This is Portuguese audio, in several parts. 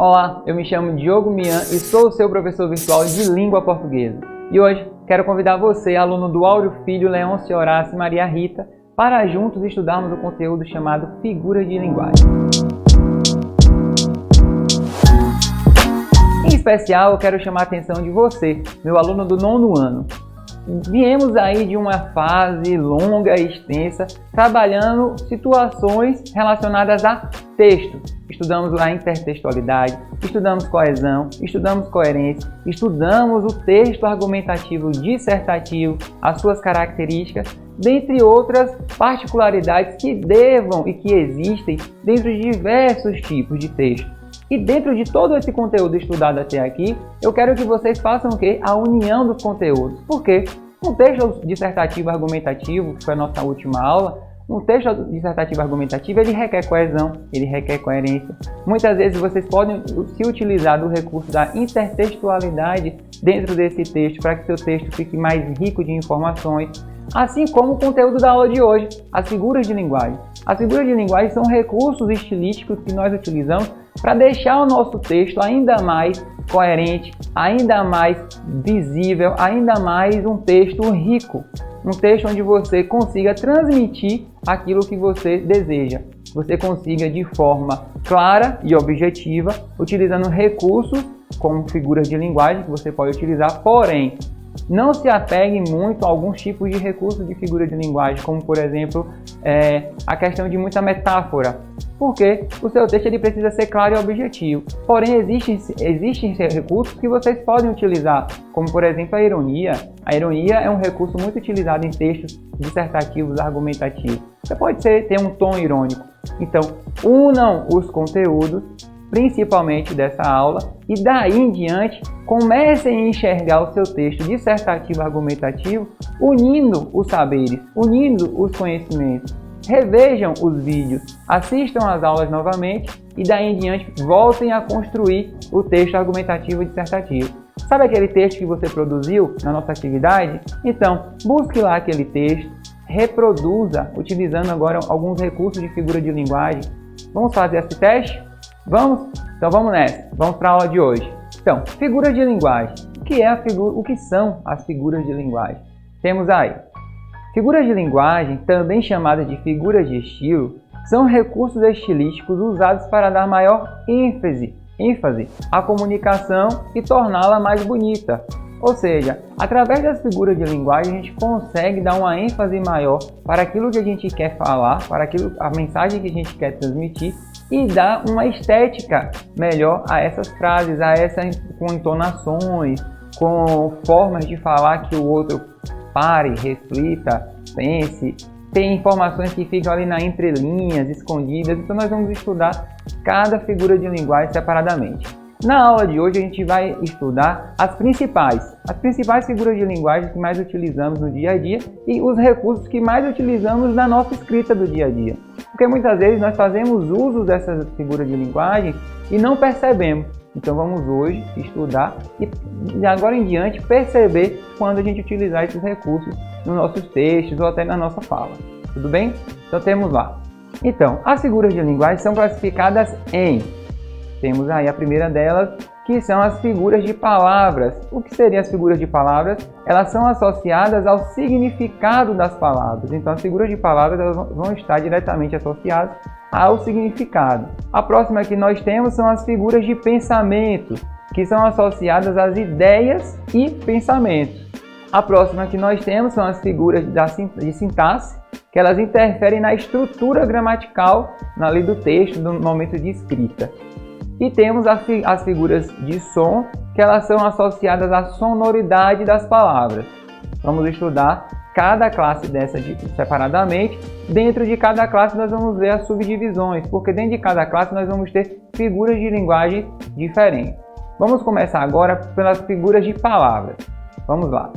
Olá, eu me chamo Diogo Mian e sou o seu professor virtual de língua portuguesa. E hoje quero convidar você, aluno do Áureo Filho, Leôncio Horácio e Maria Rita, para juntos estudarmos o conteúdo chamado Figuras de Linguagem. Em especial, eu quero chamar a atenção de você, meu aluno do 9º ano. Viemos aí de uma fase longa e extensa, trabalhando situações relacionadas a texto. Estudamos a intertextualidade, estudamos coesão, estudamos coerência, estudamos o texto argumentativo dissertativo, as suas características, dentre outras particularidades que devam e que existem dentro de diversos tipos de texto. E dentro de todo esse conteúdo estudado até aqui, eu quero que vocês façam o quê? A união dos conteúdos. Por quê? Um texto dissertativo argumentativo, que foi a nossa última aula, um texto dissertativo argumentativo, ele requer coesão, ele requer coerência. Muitas vezes vocês podem se utilizar do recurso da intertextualidade dentro desse texto para que seu texto fique mais rico de informações, assim como o conteúdo da aula de hoje, as figuras de linguagem. As figuras de linguagem são recursos estilísticos que nós utilizamos para deixar o nosso texto ainda mais coerente, ainda mais visível, ainda mais um texto rico. Um texto onde você consiga transmitir aquilo que você deseja. Você consiga de forma clara e objetiva, utilizando recursos como figuras de linguagem que você pode utilizar, porém, não se apegue muito a alguns tipos de recursos de figura de linguagem, como por exemplo, a questão de muita metáfora, porque o seu texto ele precisa ser claro e objetivo. Porém, existem recursos que vocês podem utilizar, como por exemplo a ironia. A ironia é um recurso muito utilizado em textos dissertativos, argumentativos. Você pode ter um tom irônico. Então, unam os conteúdos, principalmente dessa aula, e daí em diante comecem a enxergar o seu texto dissertativo argumentativo unindo os saberes, unindo os conhecimentos. Revejam os vídeos, assistam às aulas novamente e daí em diante voltem a construir o texto argumentativo e dissertativo. Sabe aquele texto que você produziu na nossa atividade? Então, busque lá aquele texto, reproduza utilizando agora alguns recursos de figura de linguagem. Vamos fazer esse teste? Vamos? Então vamos nessa, vamos para a aula de hoje. Então, figuras de linguagem. O que são as figuras de linguagem? Temos aí, figuras de linguagem, também chamadas de figuras de estilo, são recursos estilísticos usados para dar maior ênfase à comunicação e torná-la mais bonita. Ou seja, através das figuras de linguagem a gente consegue dar uma ênfase maior para aquilo que a gente quer falar, para a mensagem que a gente quer transmitir, e dar uma estética melhor a essas frases, com entonações, com formas de falar que o outro pare, reflita, pense. Tem informações que ficam ali na entrelinhas, escondidas, então nós vamos estudar cada figura de linguagem separadamente. Na aula de hoje a gente vai estudar as principais figuras de linguagem que mais utilizamos no dia a dia e os recursos que mais utilizamos na nossa escrita do dia a dia. Porque muitas vezes nós fazemos uso dessas figuras de linguagem e não percebemos. Então vamos hoje estudar e de agora em diante perceber quando a gente utilizar esses recursos nos nossos textos ou até na nossa fala. Tudo bem? Então temos lá. Então, as figuras de linguagem são classificadas em... Temos aí a primeira delas, que são as figuras de palavras. O que seriam as figuras de palavras? Elas são associadas ao significado das palavras. Então, as figuras de palavras elas vão estar diretamente associadas ao significado. A próxima que nós temos são as figuras de pensamento, que são associadas às ideias e pensamentos. A próxima que nós temos são as figuras de sintaxe, que elas interferem na estrutura gramatical na lei do texto, no momento de escrita. E temos as figuras de som, que elas são associadas à sonoridade das palavras. Vamos estudar cada classe dessa separadamente. Dentro de cada classe nós vamos ver as subdivisões, porque dentro de cada classe nós vamos ter figuras de linguagem diferentes. Vamos começar agora pelas figuras de palavras. Vamos lá.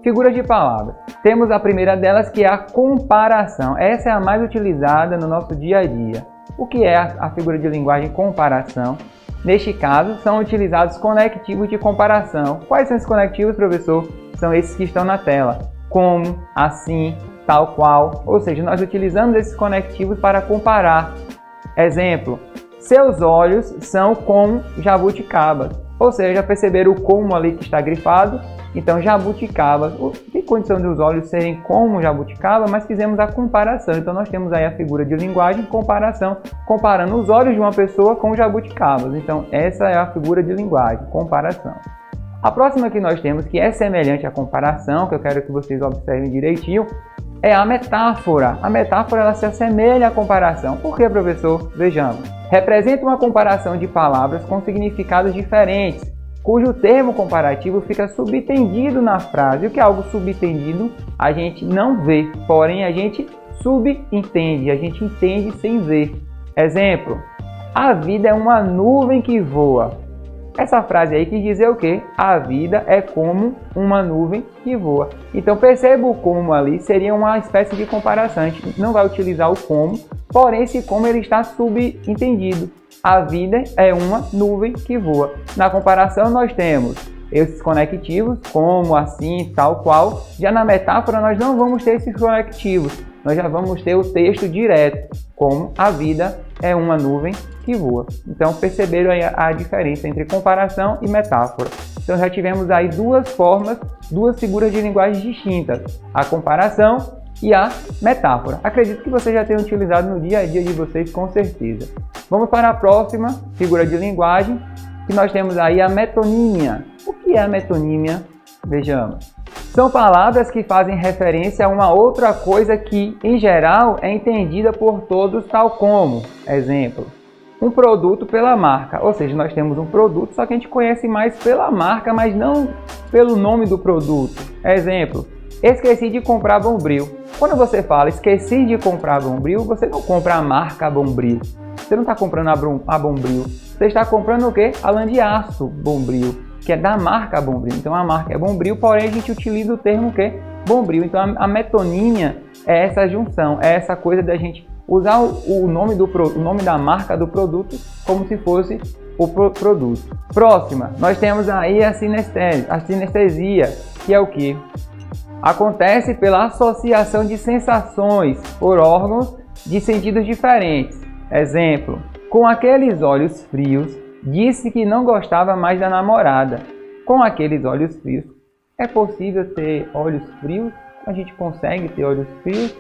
Figuras de palavras. Temos a primeira delas, que é a comparação. Essa é a mais utilizada no nosso dia a dia. O que é a figura de linguagem comparação? Neste caso, são utilizados conectivos de comparação. Quais são esses conectivos, professor? São esses que estão na tela. Como, assim, tal qual. Ou seja, nós utilizamos esses conectivos para comparar. Exemplo, Seus olhos são como jabuticabas. Ou seja, perceberam o como ali que está grifado? Então, jabuticabas. Tem condição de os olhos serem como jabuticaba, mas fizemos a comparação. Então, nós temos aí a figura de linguagem, comparação, comparando os olhos de uma pessoa com jabuticabas. Então, essa é a figura de linguagem, comparação. A próxima que nós temos, que é semelhante à comparação, que eu quero que vocês observem direitinho, é a metáfora. A metáfora ela se assemelha à comparação. Por que, professor? Vejamos. Representa uma comparação de palavras com significados diferentes, cujo termo comparativo fica subentendido na frase. O que é algo subentendido? A gente não vê, porém a gente subentende, a gente entende sem ver. Exemplo, a vida é uma nuvem que voa. Essa frase aí quis dizer o quê? A vida é como uma nuvem que voa. Então perceba o como ali seria uma espécie de comparação. A gente não vai utilizar o como, porém esse como ele está subentendido. A vida é uma nuvem que voa. Na comparação nós temos esses conectivos, como, assim, tal qual. Já na metáfora nós não vamos ter esses conectivos. Nós já vamos ter o texto direto, como a vida é uma nuvem que voa. Então perceberam aí a diferença entre comparação e metáfora. Então já tivemos aí duas formas, duas figuras de linguagem distintas, a comparação e a metáfora. Acredito que vocês já tenham utilizado no dia a dia de vocês com certeza. Vamos para a próxima figura de linguagem, que nós temos aí a metonímia. O que é a metonímia? Vejamos. São palavras que fazem referência a uma outra coisa que, em geral, é entendida por todos tal como, exemplo, um produto pela marca. Ou seja, nós temos um produto, só que a gente conhece mais pela marca, mas não pelo nome do produto. Exemplo, esqueci de comprar Bombril. Quando você fala esqueci de comprar Bombril, você não compra a marca Bombril. Você não está comprando a Bombril. Você está comprando o quê? A lã de aço Bombril, que é da marca Bombril. Então a marca é Bombril, porém a gente utiliza o termo que Bombril. Então a metonímia é essa junção, é essa coisa da gente usar o nome da marca do produto como se fosse o produto. Próxima, nós temos aí a sinestesia, que é o que? Acontece pela associação de sensações por órgãos de sentidos diferentes. Exemplo, com aqueles olhos frios, disse que não gostava mais da namorada. Com aqueles olhos frios, é possível ter olhos frios? A gente consegue ter olhos frios?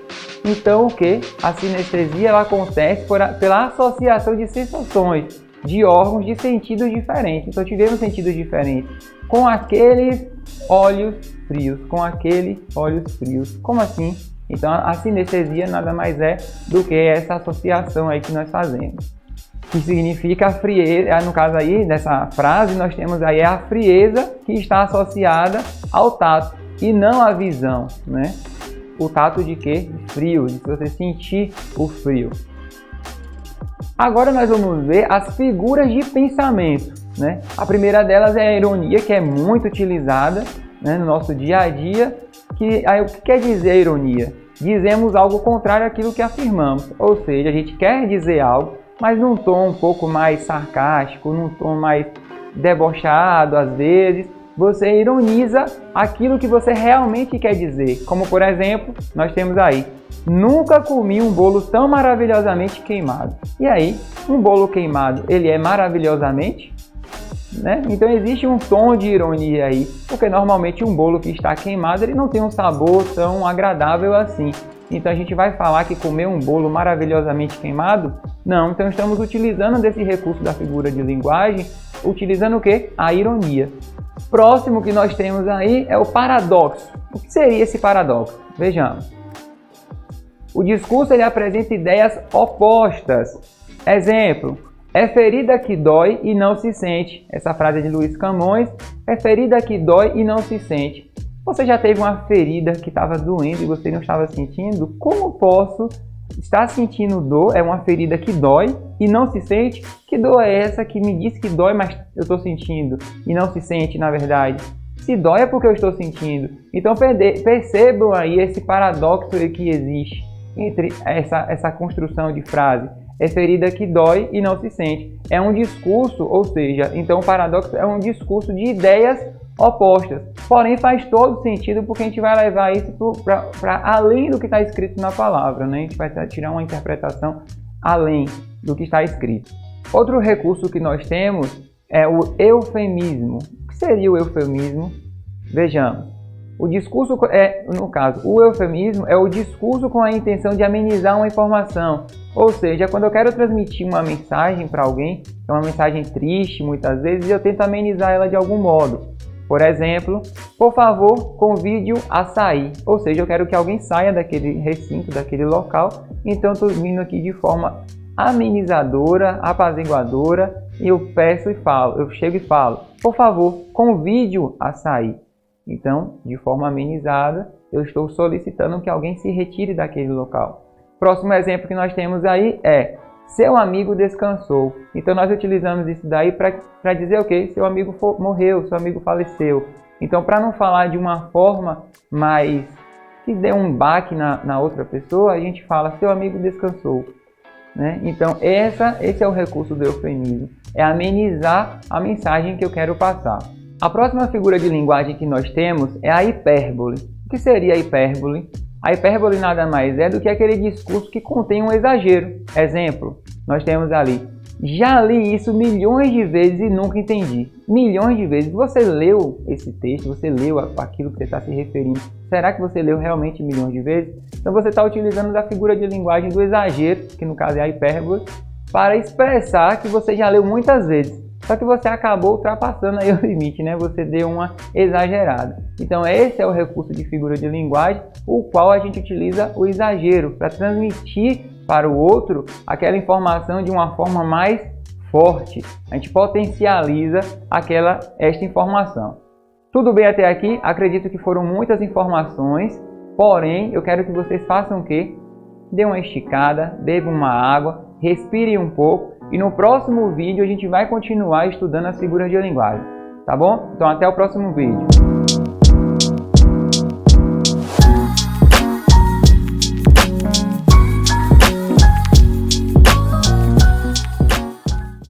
Então o que? A sinestesia ela acontece pela associação de sensações de órgãos de sentidos diferentes. Então tivemos sentidos diferentes. Com aqueles olhos frios, com aqueles olhos frios. Como assim? Então a sinestesia nada mais é do que essa associação aí que nós fazemos. Que significa a frieza, no caso aí dessa frase nós temos aí a frieza que está associada ao tato e não à visão, né? O tato de quê? De frio, de você sentir o frio. Agora nós vamos ver as figuras de pensamento, né? A primeira delas é a ironia, que é muito utilizada, né, no nosso dia a dia. Aí, o que quer dizer a ironia? Dizemos algo contrário àquilo que afirmamos, ou seja, a gente quer dizer algo, mas num tom um pouco mais sarcástico, num tom mais debochado às vezes. Você ironiza aquilo que você realmente quer dizer. Como por exemplo, nós temos aí, nunca comi um bolo tão maravilhosamente queimado. E aí, um bolo queimado, ele é maravilhosamente? Né? Então existe um tom de ironia aí, porque normalmente um bolo que está queimado, ele não tem um sabor tão agradável assim. Então a gente vai falar que comer um bolo maravilhosamente queimado? Não, então estamos utilizando desse recurso da figura de linguagem, utilizando o quê? A ironia. Próximo que nós temos aí é o paradoxo. O que seria esse paradoxo? Vejamos. O discurso ele apresenta ideias opostas. Exemplo, é ferida que dói e não se sente. Essa frase é de Luiz Camões. É ferida que dói e não se sente. Você já teve uma ferida que estava doendo e você não estava sentindo? Como posso estar sentindo dor? É uma ferida que dói e não se sente? Que dor é essa que me diz que dói, mas eu estou sentindo e não se sente na verdade? Se dói é porque eu estou sentindo. Então percebam aí esse paradoxo que existe entre essa construção de frase. É ferida que dói e não se sente. É um discurso, ou seja, então o paradoxo é um discurso de ideias opostas. Porém faz todo sentido porque a gente vai levar isso para além do que está escrito na palavra, né? A gente vai tirar uma interpretação além do que está escrito. Outro recurso que nós temos é o eufemismo. O que seria o eufemismo? Vejamos. O discurso o eufemismo é o discurso com a intenção de amenizar uma informação. Ou seja, quando eu quero transmitir uma mensagem para alguém, que é uma mensagem triste muitas vezes, eu tento amenizar ela de algum modo. Por exemplo, por favor, convide-o a sair. Ou seja, eu quero que alguém saia daquele recinto, daquele local. Então, estou vindo aqui de forma amenizadora, apaziguadora, e eu chego e falo, por favor, convide-o a sair. Então, de forma amenizada, eu estou solicitando que alguém se retire daquele local. Próximo exemplo que nós temos aí é seu amigo descansou. Então, nós utilizamos isso daí para dizer o quê? Seu amigo morreu, seu amigo faleceu. Então, para não falar de uma forma mais que dê um baque na outra pessoa, a gente fala seu amigo descansou. Né? Então, esse é o recurso do eufemismo, é amenizar a mensagem que eu quero passar. A próxima figura de linguagem que nós temos é a hipérbole. O que seria a hipérbole? A hipérbole nada mais é do que aquele discurso que contém um exagero. Exemplo, nós temos ali, já li isso milhões de vezes e nunca entendi. Milhões de vezes. Você leu esse texto, você leu aquilo que você está se referindo. Será que você leu realmente milhões de vezes? Então você está utilizando da figura de linguagem do exagero, que no caso é a hipérbole, para expressar que você já leu muitas vezes. Só que você acabou ultrapassando aí o limite, né? Você deu uma exagerada. Então esse é o recurso de figura de linguagem, o qual a gente utiliza o exagero para transmitir para o outro aquela informação de uma forma mais forte. A gente potencializa esta informação. Tudo bem até aqui? Acredito que foram muitas informações, porém eu quero que vocês façam o quê? Dê uma esticada, bebam uma água, respirem um pouco e no próximo vídeo a gente vai continuar estudando as figuras de linguagem, tá bom? Então até o próximo vídeo.